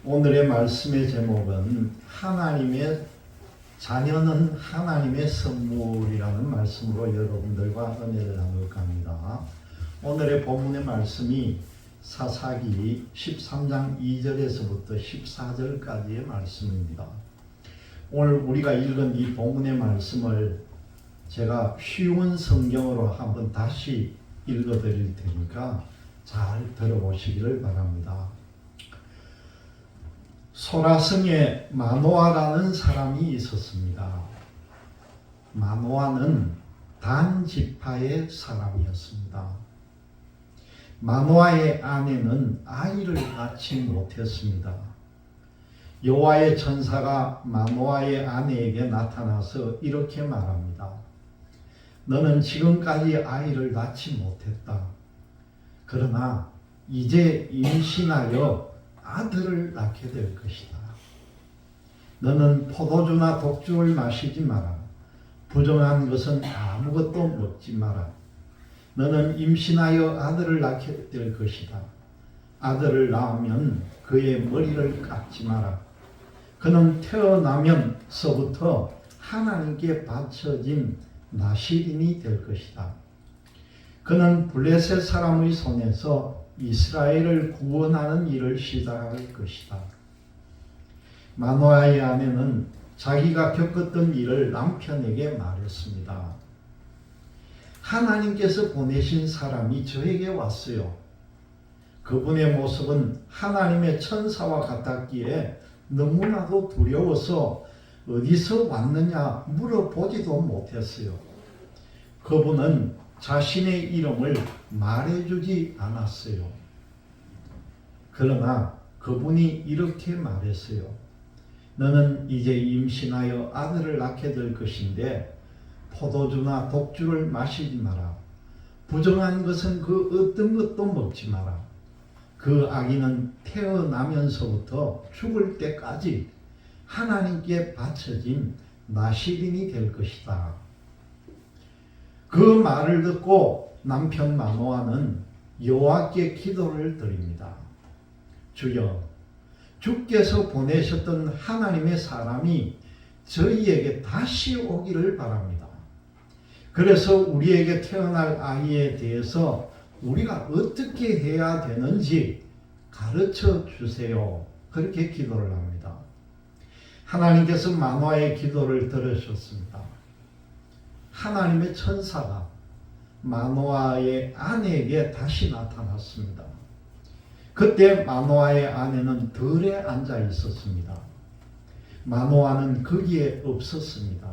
오늘의 말씀의 제목은 하나님의 자녀는 하나님의 선물이라는 말씀으로 여러분들과 은혜를 나눌까 합니다. 오늘의 본문의 말씀이 사사기 13장 2절에서부터 14절까지의 말씀입니다. 오늘 우리가 읽은 이 본문의 말씀을 제가 쉬운 성경으로 한번 다시 읽어드릴 테니까 잘 들어보시기를 바랍니다. 소라성에 마노아라는 사람이 있었습니다. 마노아는 단 지파의 사람이었습니다. 마노아의 아내는 아이를 낳지 못했습니다. 여호와의 천사가 마노아의 아내에게 나타나서 이렇게 말합니다. 너는 지금까지 아이를 낳지 못했다. 그러나 이제 임신하여 아들을 낳게 될 것이다. 너는 포도주나 독주를 마시지 마라. 부정한 것은 아무것도 먹지 마라. 너는 임신하여 아들을 낳게 될 것이다. 아들을 낳으면 그의 머리를 깎지 마라. 그는 태어나면서부터 하나님께 바쳐진 나시린이 될 것이다. 그는 블레셋 사람의 손에서 이스라엘을 구원하는 일을 시작할 것이다. 마노아의 아내는 자기가 겪었던 일을 남편에게 말했습니다. 하나님께서 보내신 사람이 저에게 왔어요. 그분의 모습은 하나님의 천사와 같았기에 너무나도 두려워서 어디서 왔느냐 물어보지도 못했어요. 그분은 자신의 이름을 말해주지 않았어요. 그러나 그분이 이렇게 말했어요. 너는 이제 임신하여 아들을 낳게 될 것인데 포도주나 독주를 마시지 마라. 부정한 것은 그 어떤 것도 먹지 마라. 그 아기는 태어나면서부터 죽을 때까지 하나님께 바쳐진 나시린이 될 것이다. 그 말을 듣고 남편 마노아는 여호와께 기도를 드립니다. 주여, 주께서 보내셨던 하나님의 사람이 저희에게 다시 오기를 바랍니다. 그래서 우리에게 태어날 아이에 대해서 우리가 어떻게 해야 되는지 가르쳐 주세요. 그렇게 기도를 합니다. 하나님께서 마노아의 기도를 들으셨습니다. 하나님의 천사가 마노아의 아내에게 다시 나타났습니다. 그때 마노아의 아내는 들에 앉아 있었습니다. 마노아는 거기에 없었습니다.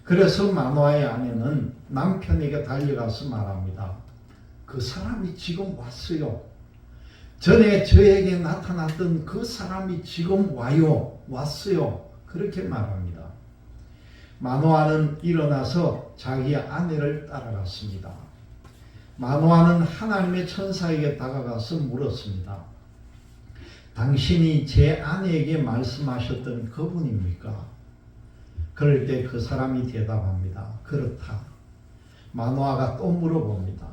그래서 마노아의 아내는 남편에게 달려가서 말합니다. 그 사람이 지금 왔어요. 전에 저에게 나타났던 그 사람이 지금 왔어요. 그렇게 말합니다. 마노아는 일어나서 자기 아내를 따라갔습니다. 마노아는 하나님의 천사에게 다가가서 물었습니다. 당신이 제 아내에게 말씀하셨던 그분입니까? 그럴 때 그 사람이 대답합니다. 그렇다. 마노아가 또 물어봅니다.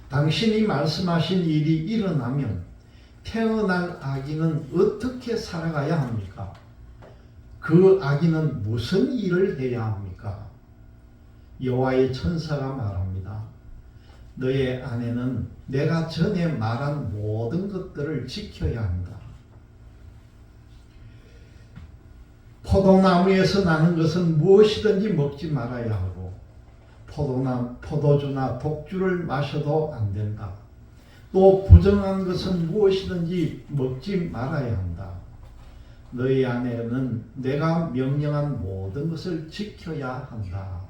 당신이 말씀하신 일이 일어나면 태어날 아기는 어떻게 살아가야 합니까? 그 아기는 무슨 일을 해야 합니까? 여호와의 천사가 말합니다. 너의 아내는 내가 전에 말한 모든 것들을 지켜야 한다. 포도나무에서 나는 것은 무엇이든지 먹지 말아야 하고 포도주나 독주를 마셔도 안 된다. 또 부정한 것은 무엇이든지 먹지 말아야 한다. 너희 아내는 내가 명령한 모든 것을 지켜야 한다.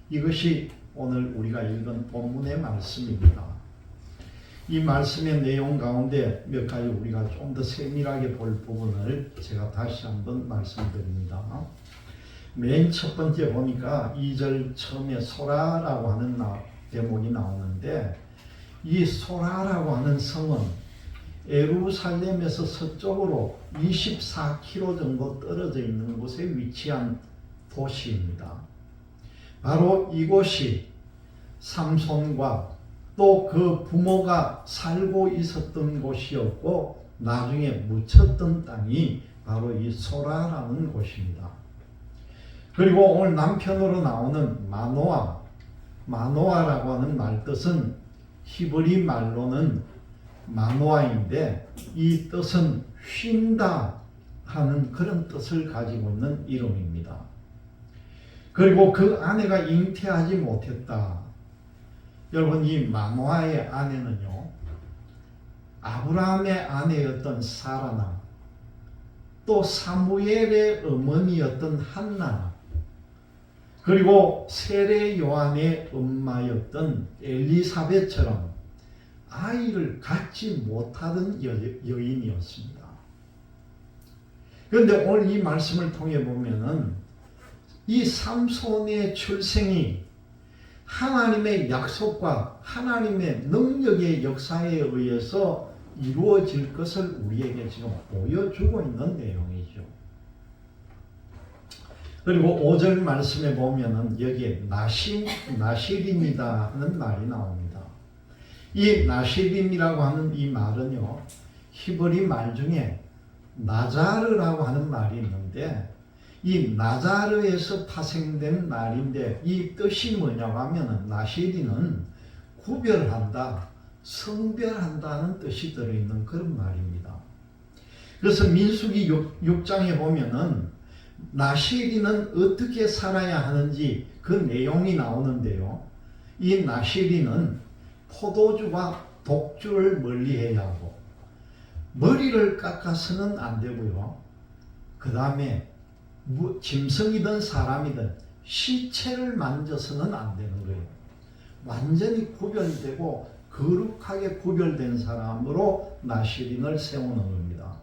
이것이 오늘 우리가 읽은 본문의 말씀입니다. 이 말씀의 내용 가운데 몇 가지 우리가 좀 더 세밀하게 볼 부분을 제가 다시 한번 말씀드립니다. 맨 첫 번째 보니까 2절 처음에 소라라고 하는 제목이 나오는데 이 소라라고 하는 성은 예루살렘에서 서쪽으로 24km 정도 떨어져 있는 곳에 위치한 도시입니다. 바로 이곳이 삼손과 또 그 부모가 살고 있었던 곳이었고 나중에 묻혔던 땅이 바로 이 소라라는 곳입니다. 그리고 오늘 남편으로 나오는 마노아라고 하는 말 뜻은 히브리 말로는 마노아인데 이 뜻은 쉰다 하는 그런 뜻을 가지고 있는 이름입니다. 그리고 그 아내가 잉태하지 못했다. 여러분, 이 마노아의 아내는요, 아브라함의 아내였던 사라나, 또 사무엘의 어머니였던 한나, 그리고 세례 요한의 엄마였던 엘리사벳처럼 아이를 갖지 못하던 여인이었습니다. 그런데 오늘 이 말씀을 통해 보면은 이 삼손의 출생이 하나님의 약속과 하나님의 능력의 역사에 의해서 이루어질 것을 우리에게 지금 보여주고 있는 내용이죠. 그리고 5절 말씀에 보면은 여기에 나실입니다 하는 말이 나옵니다. 이 나실임이라고 하는 이 말은요, 히브리 말 중에 나자르라고 하는 말이 있는데, 이 나자르에서 파생된 말인데, 이 뜻이 뭐냐고 하면은 나실이는 구별한다, 성별한다는 뜻이 들어있는 그런 말입니다. 그래서 민수기 6장에 보면은 나실이는 어떻게 살아야 하는지 그 내용이 나오는데요. 이 나실이는 포도주와 독주를 멀리해야 하고, 머리를 깎아서는 안 되고요. 그 다음에 짐승이든 사람이든 시체를 만져서는 안 되는 거예요. 완전히 구별되고 거룩하게 구별된 사람으로 나실인을 세우는 겁니다.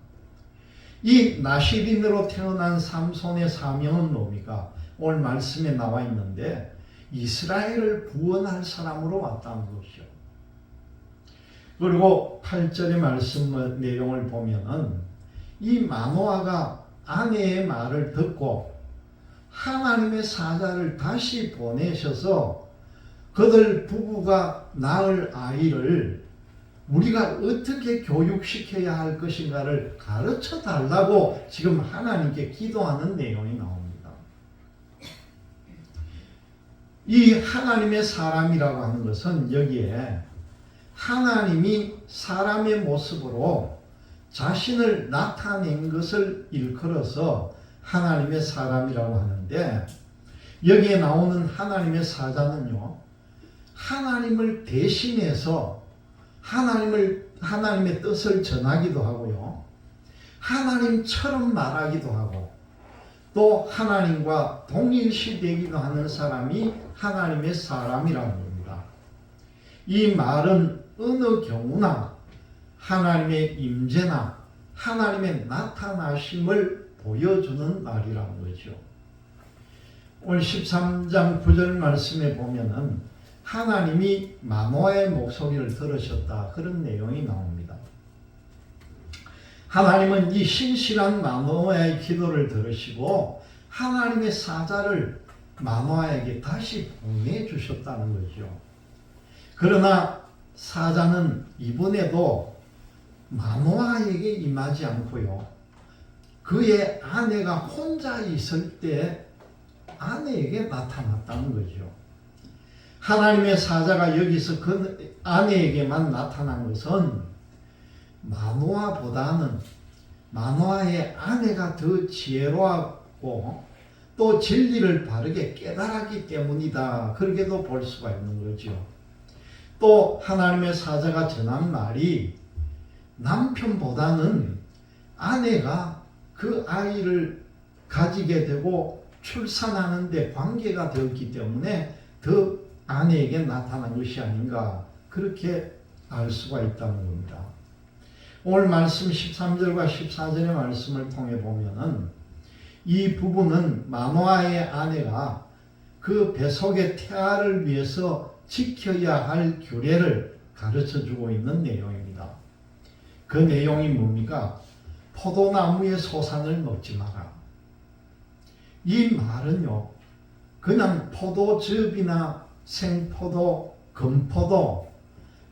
이 나실인으로 태어난 삼손의 사명은 뭡니까? 오늘 말씀에 나와 있는데 이스라엘을 구원할 사람으로 왔다는 것이죠. 그리고 8절의 말씀 내용을 보면은 이 마노아가 아내의 말을 듣고 하나님의 사자를 다시 보내셔서 그들 부부가 낳을 아이를 우리가 어떻게 교육시켜야 할 것인가를 가르쳐 달라고 지금 하나님께 기도하는 내용이 나옵니다. 이 하나님의 사람이라고 하는 것은 여기에 하나님이 사람의 모습으로 자신을 나타낸 것을 일컬어서 하나님의 사람이라고 하는데, 여기에 나오는 하나님의 사자는요, 하나님을 대신해서 하나님의 뜻을 전하기도 하고요, 하나님처럼 말하기도 하고, 또 하나님과 동일시되기도 하는 사람이 하나님의 사람이라는 겁니다. 이 말은 어느 경우나 하나님의 임재나 하나님의 나타나심을 보여주는 말이라는 거죠. 오늘 13장 9절 말씀에 보면은 하나님이 마노아의 목소리를 들으셨다, 그런 내용이 나옵니다. 하나님은 이 신실한 마노아의 기도를 들으시고 하나님의 사자를 마노아에게 다시 보내주셨다는 거죠. 그러나 사자는 이번에도 마노아에게 임하지 않고요, 그의 아내가 혼자 있을 때 아내에게 나타났다는 거죠. 하나님의 사자가 여기서 그 아내에게만 나타난 것은 마노아보다는 마노아의 아내가 더 지혜로웠고 또 진리를 바르게 깨달았기 때문이다, 그렇게도 볼 수가 있는 거죠. 또 하나님의 사자가 전한 말이 남편보다는 아내가 그 아이를 가지게 되고 출산하는 데 관계가 되었기 때문에 더 아내에게 나타난 것이 아닌가, 그렇게 알 수가 있다는 겁니다. 오늘 말씀 13절과 14절의 말씀을 통해 보면은 이 부부는 마노아의 아내가 그 뱃속의 태아를 위해서 지켜야 할 규례를 가르쳐주고 있는 내용입니다. 그 내용이 뭡니까? 포도나무의 소산을 먹지 마라. 이 말은요, 그냥 포도즙이나 생포도, 금포도,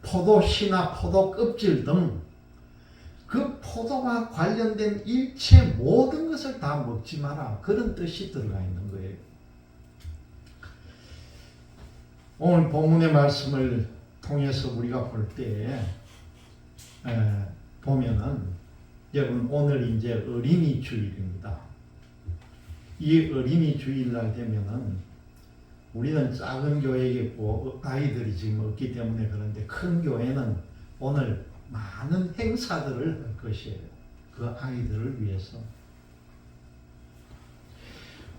포도씨나 포도 껍질 등 그 포도와 관련된 일체 모든 것을 다 먹지 마라. 그런 뜻이 들어가 있는 거예요. 오늘 본문의 말씀을 통해서 우리가 볼 때 보면은 여러분 오늘 이제 어린이 주일입니다. 이 어린이 주일날 되면은 우리는 작은 교회이고 아이들이 지금 없기 때문에 그런데 큰 교회는 오늘 많은 행사들을 할 것이에요. 그 아이들을 위해서.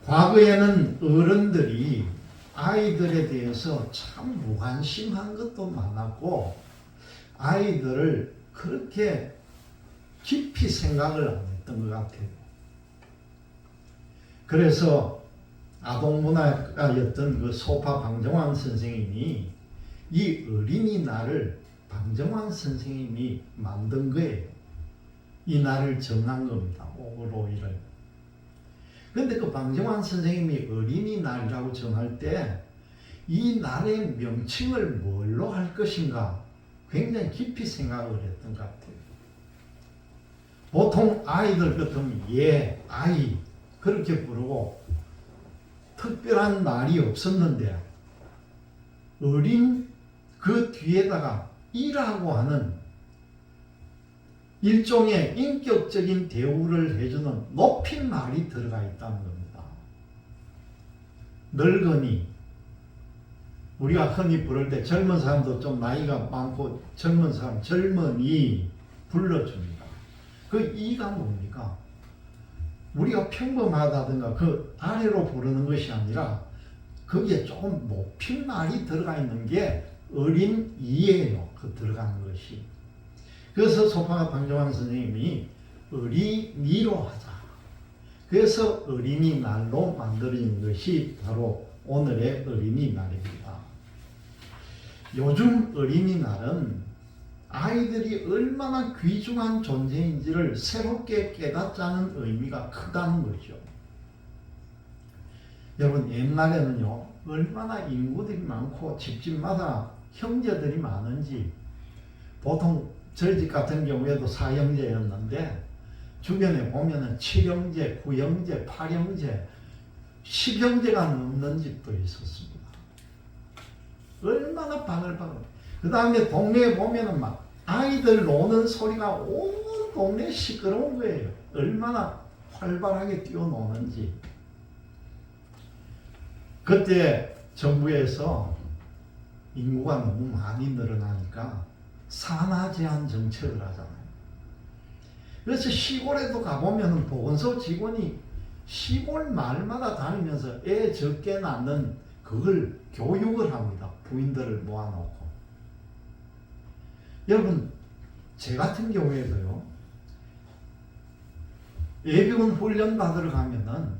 과거에는 어른들이 아이들에 대해서 참 무관심한 것도 많았고 아이들을 그렇게 깊이 생각을 안 했던 것 같아요. 그래서 아동문화가였던 그 소파 방정환 선생님이 이 어린이날을 방정환 선생님이 만든 거예요. 이 날을 정한 겁니다. 5월 5일을. 그런데 그 방정환 선생님이 어린이날이라고 정할 때 이 날의 명칭을 뭘로 할 것인가 굉장히 깊이 생각을 했던 것 같아요. 보통 아이들 같으면 아이 그렇게 부르고 특별한 말이 없었는데 어린 그 뒤에다가 이라고 하는 일종의 인격적인 대우를 해주는 높임말이 들어가 있다는 겁니다. 늙은이 우리가 흔히 부를 때 젊은 사람도 좀 나이가 많고 젊은 사람 젊은이 불러줍니다. 그 이가 뭡니까? 우리가 평범하다든가 그 아래로 부르는 것이 아니라 거기에 조금 높임말이 들어가 있는 게 어린 이예요. 그 들어가는 것이. 그래서 소파 방정환 선생님이 어린이로 하자. 그래서 어린이날로 만들어진 것이 바로 오늘의 어린이날입니다. 요즘 어린이날은 아이들이 얼마나 귀중한 존재인지를 새롭게 깨닫자는 의미가 크다는 거죠. 여러분 옛날에는요 얼마나 인구들이 많고 집집마다 형제들이 많은지 보통 저희 집 같은 경우에도 4형제였는데 주변에 보면은 7형제, 9형제, 8형제, 10형제가 넘는 집도 있었습니다. 얼마나 바글바글. 그 다음에 동네에 보면은 막 아이들 노는 소리가 온 동네 시끄러운 거예요. 얼마나 활발하게 뛰어노는지. 그때 정부에서 인구가 너무 많이 늘어나니까 산하 제한 정책을 하잖아요. 그래서 시골에도 가보면 보건소 직원이 시골 마을마다 다니면서 애 적게 낳는 그걸 교육을 합니다. 부인들을 모아놓고. 여러분 제 같은 경우에도요 예비군 훈련 받으러 가면은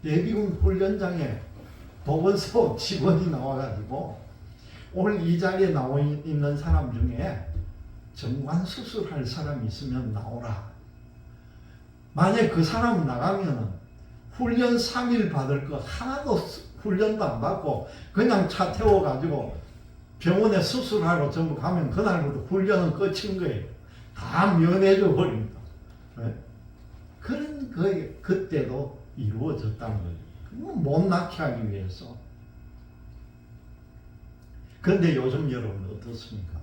예비군 훈련장에 보건소 직원이 나와가지고 오늘 이 자리에 나와 있는 사람 중에 정관 수술할 사람이 있으면 나오라. 만약 그 사람 나가면은 훈련 3일 받을 거 하나도 훈련도 안 받고 그냥 차 태워가지고 병원에 수술하러 전부 가면 그날부터 훈련은 끝인 거예요. 다 면해줘 버립니다. 네? 그런 거 그때도 이루어졌다는 거예요. 못 낳게 하기 위해서. 그런데 요즘 여러분 어떻습니까?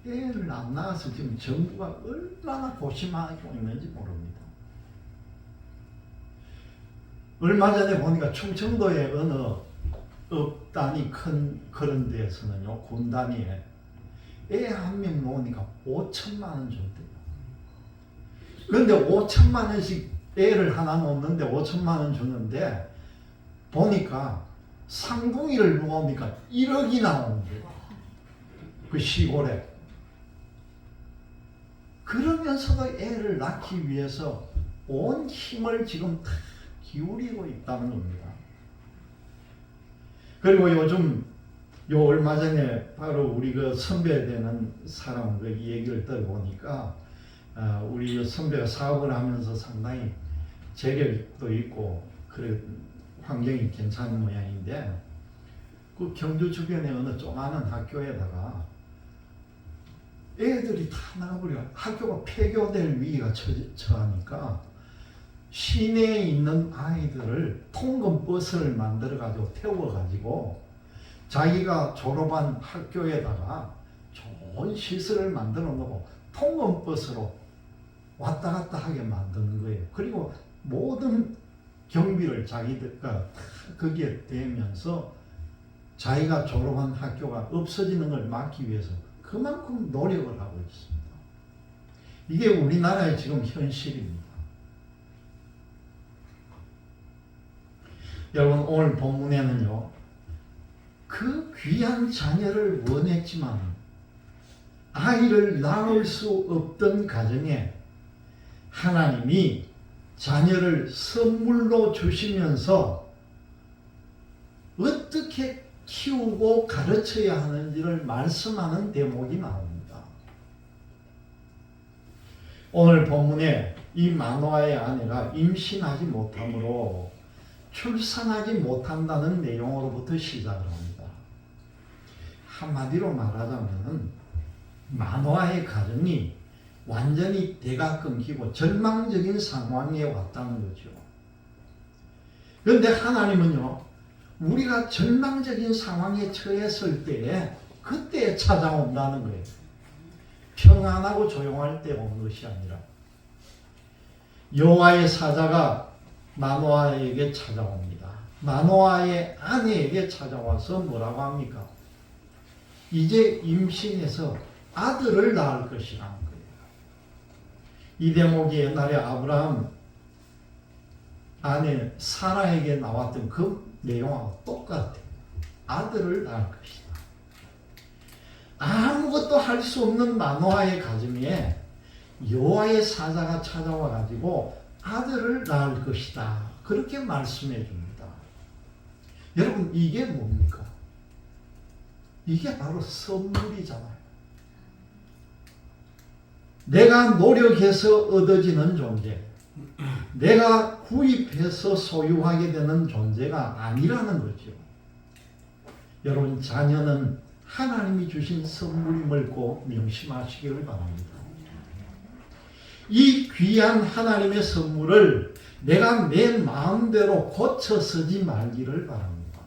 애를 안 낳아서 지금 정부가 얼마나 고심하고 있는지 모릅니다. 얼마 전에 보니까 충청도의 어느 업단이 큰 그런 데에서는요, 군단위에 애 한 명 놓으니까 5천만 원 줬대요. 그런데 5천만 원씩 애를 하나 놓는데 5천만 원 주는데 보니까 상둥이를 놓으니까 1억이 나오는 거예요. 그 시골에. 그러면서도 애를 낳기 위해서 온 힘을 지금 다 기울이고 있다는 겁니다. 그리고 요즘 요 얼마 전에 바로 우리 그 선배되는 사람 그 얘기를 들어보니까 우리 선배가 사업을 하면서 상당히 재력도 있고 그래 환경이 괜찮은 모양인데 그 경주 주변에 어느 조그마한 학교에다가 애들이 다 나가버려. 학교가 폐교될 위기가 처하니까 시내에 있는 아이들을 통근버스를 만들어가지고 태워가지고 자기가 졸업한 학교에다가 좋은 시설을 만들어 놓고 통근버스로 왔다 갔다 하게 만드는 거예요. 그리고 모든 경비를 자기들과 거기에 대면서 자기가 졸업한 학교가 없어지는 걸 막기 위해서 그만큼 노력을 하고 있습니다. 이게 우리나라의 지금 현실입니다. 여러분, 오늘 본문에는요, 그 귀한 자녀를 원했지만 아이를 낳을 수 없던 가정에 하나님이 자녀를 선물로 주시면서 어떻게 키우고 가르쳐야 하는지를 말씀하는 대목이 나옵니다. 오늘 본문에 이 마노아의 아내가 임신하지 못하므로 출산하지 못한다는 내용으로부터 시작을 합니다. 한마디로 말하자면 마노아의 가정이 완전히 대가 끊기고 절망적인 상황에 왔다는 거죠. 그런데 하나님은요, 우리가 절망적인 상황에 처했을 때에 그때 찾아온다는 거예요. 평안하고 조용할 때 온 것이 아니라 여호와의 사자가 마노아에게 찾아옵니다. 마노아의 아내에게 찾아와서 뭐라고 합니까? 이제 임신해서 아들을 낳을 것이라는 거예요. 이 대목이 옛날에 아브라함 아내 사라에게 나왔던 그 내용하고 똑같아요. 아들을 낳을 것이다. 아무것도 할 수 없는 마노아의 가정에 여호와의 사자가 찾아와 가지고 아들을 낳을 것이다. 그렇게 말씀해 줍니다. 여러분, 이게 뭡니까? 이게 바로 선물이잖아요. 내가 노력해서 얻어지는 존재, 내가 구입해서 소유하게 되는 존재가 아니라는 거죠. 여러분, 자녀는 하나님이 주신 선물임을 꼭 명심하시기를 바랍니다. 이 귀한 하나님의 선물을 내가 내 마음대로 고쳐 쓰지 말기를 바랍니다.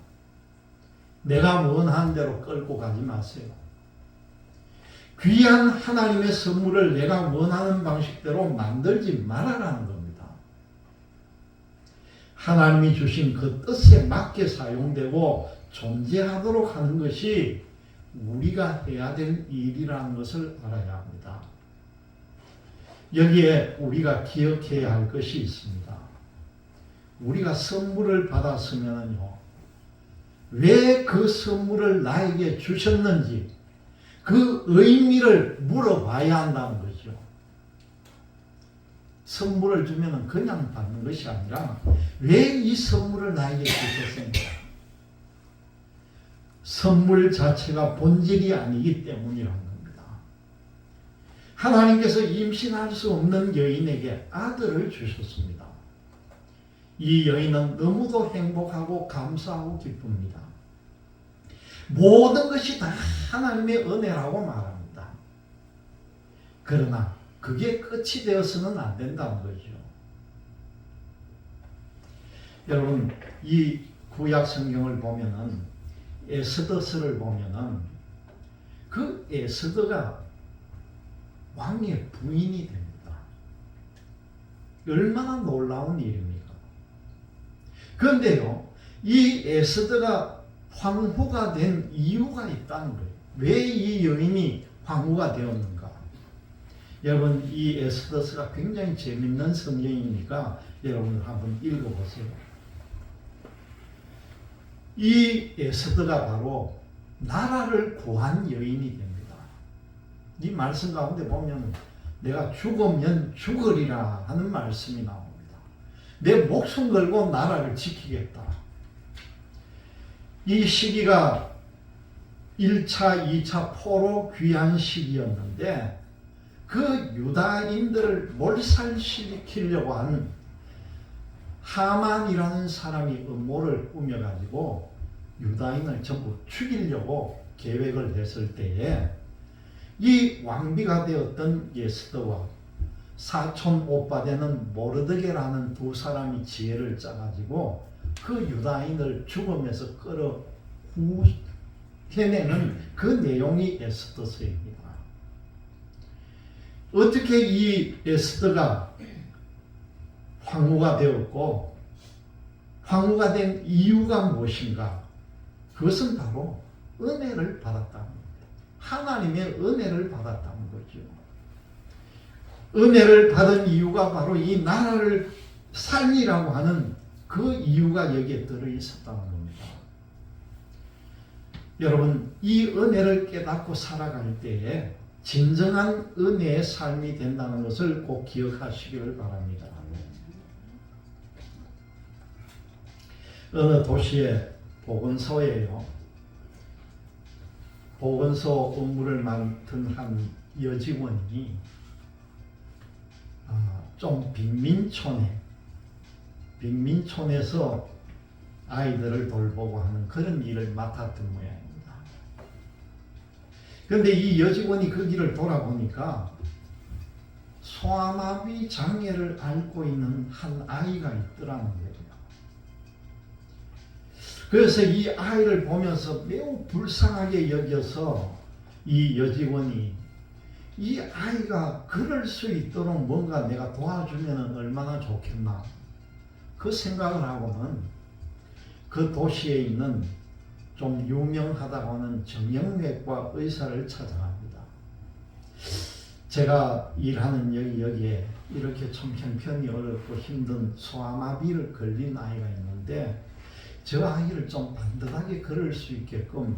내가 원하는 대로 끌고 가지 마세요. 귀한 하나님의 선물을 내가 원하는 방식대로 만들지 말아라는 겁니다. 하나님이 주신 그 뜻에 맞게 사용되고 존재하도록 하는 것이 우리가 해야 될 일이라는 것을 알아야 합니다. 여기에 우리가 기억해야 할 것이 있습니다. 우리가 선물을 받았으면요, 왜 그 선물을 나에게 주셨는지 그 의미를 물어봐야 한다는 거죠. 선물을 주면 그냥 받는 것이 아니라 왜 이 선물을 나에게 주셨습니까? 선물 자체가 본질이 아니기 때문이라는 겁니다. 하나님께서 임신할 수 없는 여인에게 아들을 주셨습니다. 이 여인은 너무도 행복하고 감사하고 기쁩니다. 모든 것이 다 하나님의 은혜라고 말합니다. 그러나 그게 끝이 되어서는 안 된다는 거죠. 여러분, 이 구약 성경을 보면은 에스더서를 보면은 그 에스더가 왕의 부인이 됩니다. 얼마나 놀라운 일입니까? 그런데요, 이 에스더가 황후가 된 이유가 있다는 거예요. 왜 이 여인이 황후가 되었는가? 여러분, 이 에스더서가 굉장히 재밌는 성경이니까 여러분 한번 읽어보세요. 이 에스더가 바로 나라를 구한 여인이 됩니다. 이 말씀 가운데 보면 내가 죽으면 죽으리라 하는 말씀이 나옵니다. 내 목숨 걸고 나라를 지키겠다. 이 시기가 1차, 2차 포로 귀한 시기였는데 그 유다인들을 몰살시키려고 하는 하만이라는 사람이 음모를 꾸며가지고 유다인을 전부 죽이려고 계획을 했을 때에 이 왕비가 되었던 에스더와 사촌 오빠 되는 모르드게라는 두 사람이 지혜를 짜가지고 그 유다인을 죽음에서 끌어 해내는 그 내용이 에스더서입니다. 어떻게 이 에스더가 황후가 되었고 황후가 된 이유가 무엇인가? 그것은 바로 은혜를 받았다는 겁니다. 하나님의 은혜를 받았다는 거죠. 은혜를 받은 이유가 바로 이 나라를 삶이라고 하는 그 이유가 여기에 들어있었다는 겁니다. 여러분, 이 은혜를 깨닫고 살아갈 때에 진정한 은혜의 삶이 된다는 것을 꼭 기억하시기를 바랍니다. 어느 도시의 보건소예요. 보건소 업무를 맡은 한 여직원이 좀 빈민촌에서 아이들을 돌보고 하는 그런 일을 맡았던 모양입니다. 그런데 이 여직원이 그 길을 돌아보니까 소아마비 장애를 앓고 있는 한 아이가 있더라는 거예요. 그래서 이 아이를 보면서 매우 불쌍하게 여겨서 이 여직원이 이 아이가 그럴 수 있도록 뭔가 내가 도와주면 얼마나 좋겠나 그 생각을 하고는 그 도시에 있는 좀 유명하다고 하는 정형외과 의사를 찾아갑니다. 제가 일하는 여기에 이렇게 좀 형편이 어렵고 힘든 소아마비를 걸린 아이가 있는데 저 아이를 좀 반듯하게 걸을 수 있게끔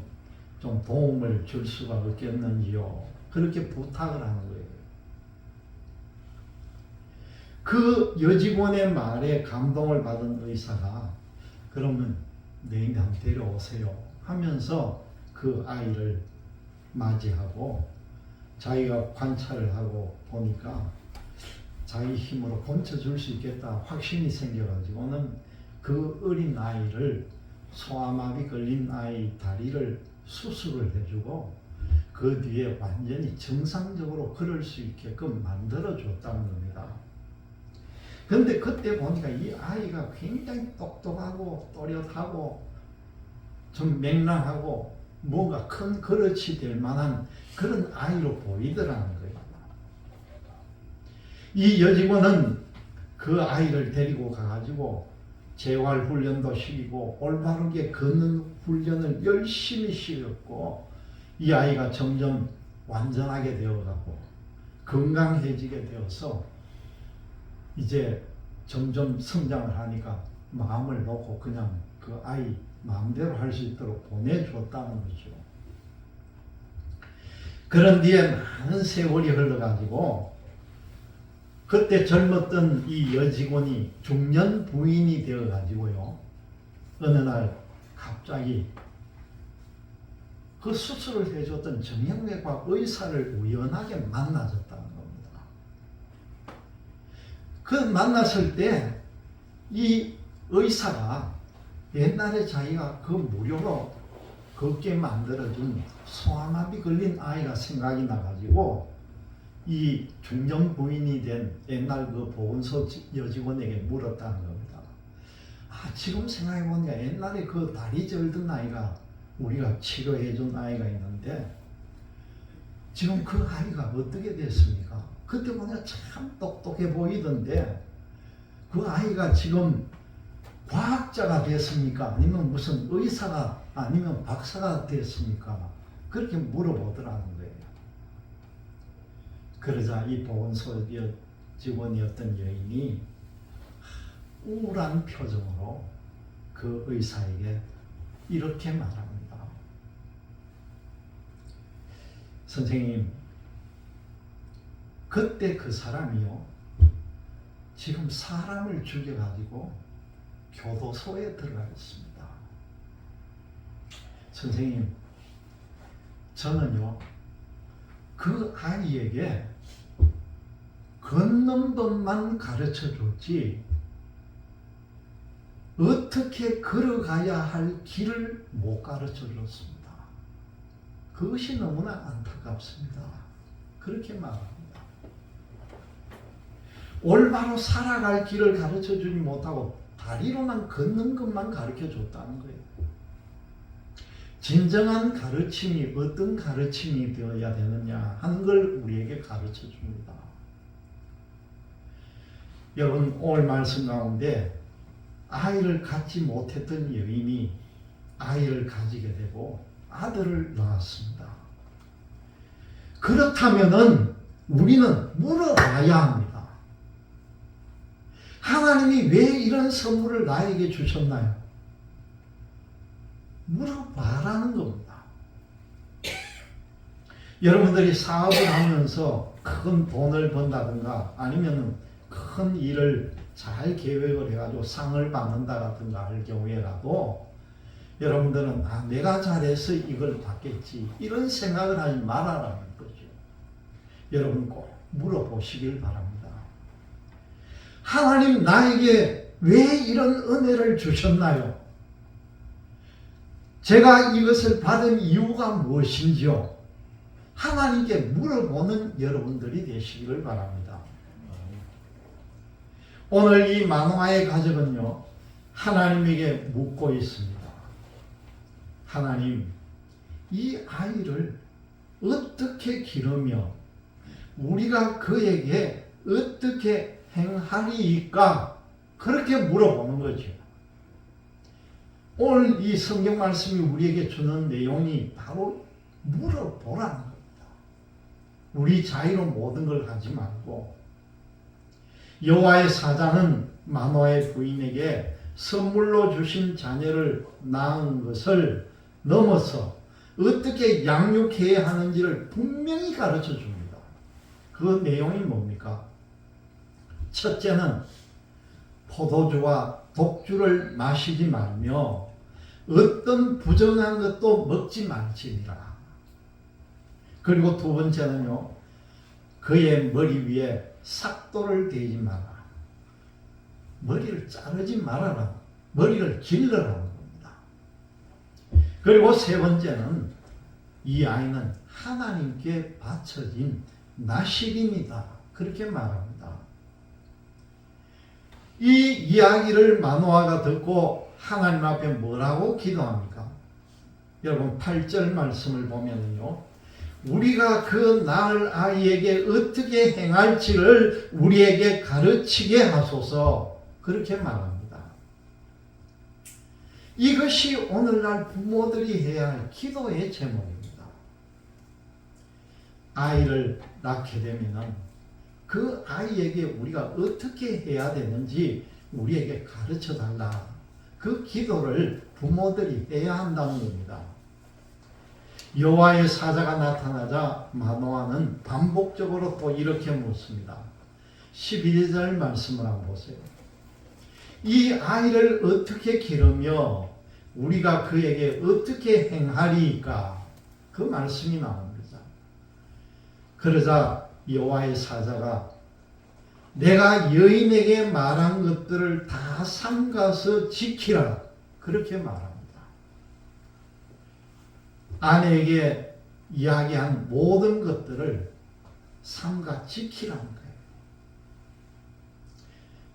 좀 도움을 줄 수가 없겠는지요. 그렇게 부탁을 하는 거예요. 그 여직원의 말에 감동을 받은 의사가 그러면 내일 한번 데려오세요 하면서 그 아이를 맞이하고 자기가 관찰을 하고 보니까 자기 힘으로 고쳐줄 수 있겠다 확신이 생겨가지고는 그 어린 아이를 소아마비 걸린 아이 다리를 수술을 해주고 그 뒤에 완전히 정상적으로 걸을 수 있게끔 만들어줬다는 겁니다. 그런데 그때 보니까 이 아이가 굉장히 똑똑하고 또렷하고 좀 맹랑하고 뭔가 큰 그릇이 될 만한 그런 아이로 보이더라는 거예요. 이 여직원은 그 아이를 데리고 가가지고 재활훈련도 시키고 올바르게 걷는 훈련을 열심히 시켰고 이 아이가 점점 완전하게 되어가고 건강해지게 되어서 이제 점점 성장을 하니까 마음을 놓고 그냥 그 아이 마음대로 할 수 있도록 보내줬다는 거죠. 그런 뒤에 많은 세월이 흘러가지고 그때 젊었던 이 여직원이 중년 부인이 되어가지고요. 어느 날 갑자기 그 수술을 해줬던 정형외과 의사를 우연하게 만나졌다는 겁니다. 그 만났을 때 이 의사가 옛날에 자기가 그 무료로 걷게 만들어준 소아마비 걸린 아이가 생각이 나가지고 이 중년 부인이 된 옛날 그 보건소 여직원에게 물었다는 겁니다. 지금 생각해보니까 옛날에 그 다리 절든 아이가 우리가 치료해준 아이가 있는데 지금 그 아이가 어떻게 됐습니까? 그때 보니까 참 똑똑해 보이던데 그 아이가 지금 과학자가 됐습니까? 아니면 무슨 의사가 아니면 박사가 됐습니까? 그렇게 물어보더라는 거예요. 그러자 이 보건소 직원이었던 여인이 우울한 표정으로 그 의사에게 이렇게 말합니다. 선생님, 그때 그 사람이요, 지금 사람을 죽여가지고 교도소에 들어가 있습니다. 선생님, 저는요, 그 아이에게 걷는 법만 가르쳐 줬지 어떻게 걸어가야 할 길을 못 가르쳐 줬습니다. 그것이 너무나 안타깝습니다. 그렇게 말합니다. 올바로 살아갈 길을 가르쳐 주지 못하고 다리로만 걷는 것만 가르쳐 줬다는 거예요. 진정한 가르침이 어떤 가르침이 되어야 되느냐 하는 걸 우리에게 가르쳐 줍니다. 여러분, 오늘 말씀 가운데 아이를 갖지 못했던 여인이 아이를 가지게 되고 아들을 낳았습니다. 그렇다면은 우리는 물어봐야 합니다. 하나님이 왜 이런 선물을 나에게 주셨나요? 물어봐라는 겁니다. 여러분들이 사업을 하면서 큰 돈을 번다든가 아니면 큰 일을 잘 계획을 해가지고 상을 받는다 같은가 할 경우에라도 여러분들은 내가 잘해서 이걸 받겠지 이런 생각을 하지 말아라는 거죠. 여러분 꼭 물어보시길 바랍니다. 하나님 나에게 왜 이런 은혜를 주셨나요? 제가 이것을 받은 이유가 무엇인지요? 하나님께 물어보는 여러분들이 되시기를 바랍니다. 오늘 이 마노아의 가족은요, 하나님에게 묻고 있습니다. 하나님, 이 아이를 어떻게 기르며 우리가 그에게 어떻게 행하리이까? 그렇게 물어보는 거죠. 오늘 이 성경 말씀이 우리에게 주는 내용이 바로 물어보라는 겁니다. 우리 자유로 모든 걸 하지 말고 여호와의 사자는 마노아의 부인에게 선물로 주신 자녀를 낳은 것을 넘어서 어떻게 양육해야 하는지를 분명히 가르쳐 줍니다. 그 내용이 뭡니까? 첫째는 포도주와 독주를 마시지 말며 어떤 부정한 것도 먹지 말지니라. 그리고 두 번째는요, 그의 머리 위에 삭도를 대지 마라. 머리를 자르지 말아라. 머리를 길러라는 겁니다. 그리고 세 번째는 이 아이는 하나님께 바쳐진 나실입니다. 그렇게 말합니다. 이 이야기를 마노아가 듣고 하나님 앞에 뭐라고 기도합니까? 여러분 8절 말씀을 보면요, 우리가 그 낳을 아이에게 어떻게 행할지를 우리에게 가르치게 하소서, 그렇게 말합니다. 이것이 오늘날 부모들이 해야 할 기도의 제목입니다. 아이를 낳게 되면 그 아이에게 우리가 어떻게 해야 되는지 우리에게 가르쳐 달라. 그 기도를 부모들이 해야 한다는 겁니다. 여호와의 사자가 나타나자 마노아는 반복적으로 또 이렇게 묻습니다. 12절 말씀을 한번 보세요. 이 아이를 어떻게 기르며 우리가 그에게 어떻게 행하리까? 그 말씀이 나옵니다. 그러자 여호와의 사자가 내가 여인에게 말한 것들을 다 삼가서 지키라. 그렇게 말합니다. 아내에게 이야기한 모든 것들을 삼가 지키라는 거예요.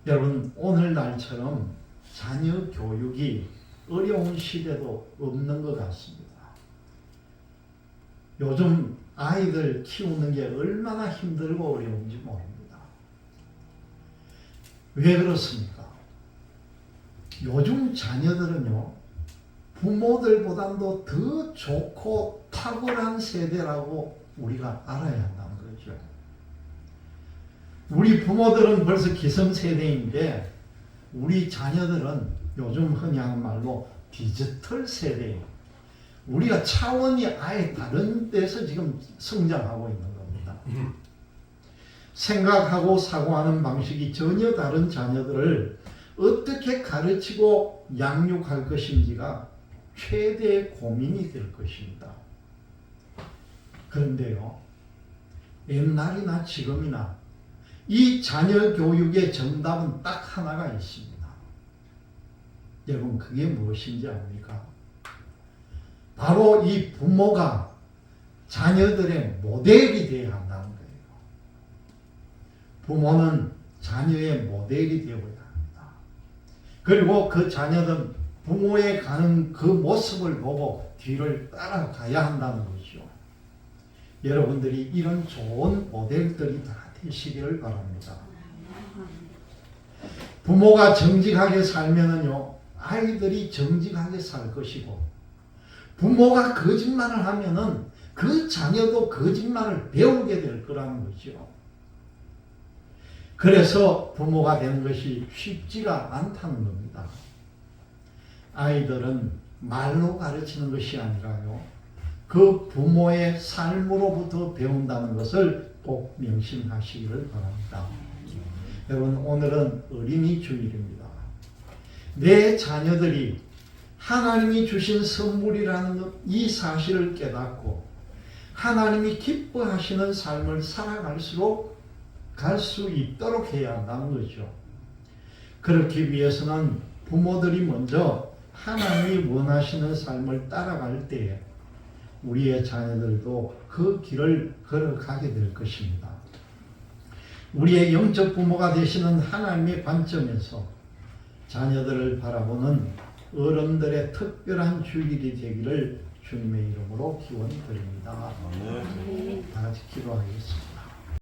여러분, 오늘날처럼 자녀 교육이 어려운 시대도 없는 것 같습니다. 요즘 아이들 키우는 게 얼마나 힘들고 어려운지 모릅니다. 왜 그렇습니까? 요즘 자녀들은요, 부모들보다도 더 좋고 탁월한 세대라고 우리가 알아야 한다는 거죠. 우리 부모들은 벌써 기성세대인데 우리 자녀들은 요즘 흔히 하는 말로 디지털 세대예요. 우리가 차원이 아예 다른 데서 지금 성장하고 있는 겁니다. 생각하고 사고하는 방식이 전혀 다른 자녀들을 어떻게 가르치고 양육할 것인지가 최대의 고민이 될 것입니다. 그런데요, 옛날이나 지금이나 이 자녀 교육의 정답은 딱 하나가 있습니다. 여러분, 그게 무엇인지 압니까? 바로 이 부모가 자녀들의 모델이 되어야 한다는 거예요. 부모는 자녀의 모델이 되어야 합니다. 그리고 그 자녀는 부모의 가는 그 모습을 보고 뒤를 따라가야 한다는 것이죠. 여러분들이 이런 좋은 모델들이 다 되시기를 바랍니다. 부모가 정직하게 살면은요, 아이들이 정직하게 살 것이고, 부모가 거짓말을 하면은 그 자녀도 거짓말을 배우게 될 거라는 거죠. 그래서 부모가 되는 것이 쉽지가 않다는 겁니다. 아이들은 말로 가르치는 것이 아니라요, 그 부모의 삶으로부터 배운다는 것을 꼭 명심하시기를 바랍니다. 여러분, 오늘은 어린이 주일입니다. 내 자녀들이 하나님이 주신 선물이라는 이 사실을 깨닫고 하나님이 기뻐하시는 삶을 살아갈수록 갈 수 있도록 해야 한다는 거죠. 그렇기 위해서는 부모들이 먼저 하나님이 원하시는 삶을 따라갈 때에 우리의 자녀들도 그 길을 걸어가게 될 것입니다. 우리의 영적 부모가 되시는 하나님의 관점에서 자녀들을 바라보는 어른들의 특별한 주일이 되기를 주님의 이름으로 기원드립니다. 다 같이 기도하겠습니다.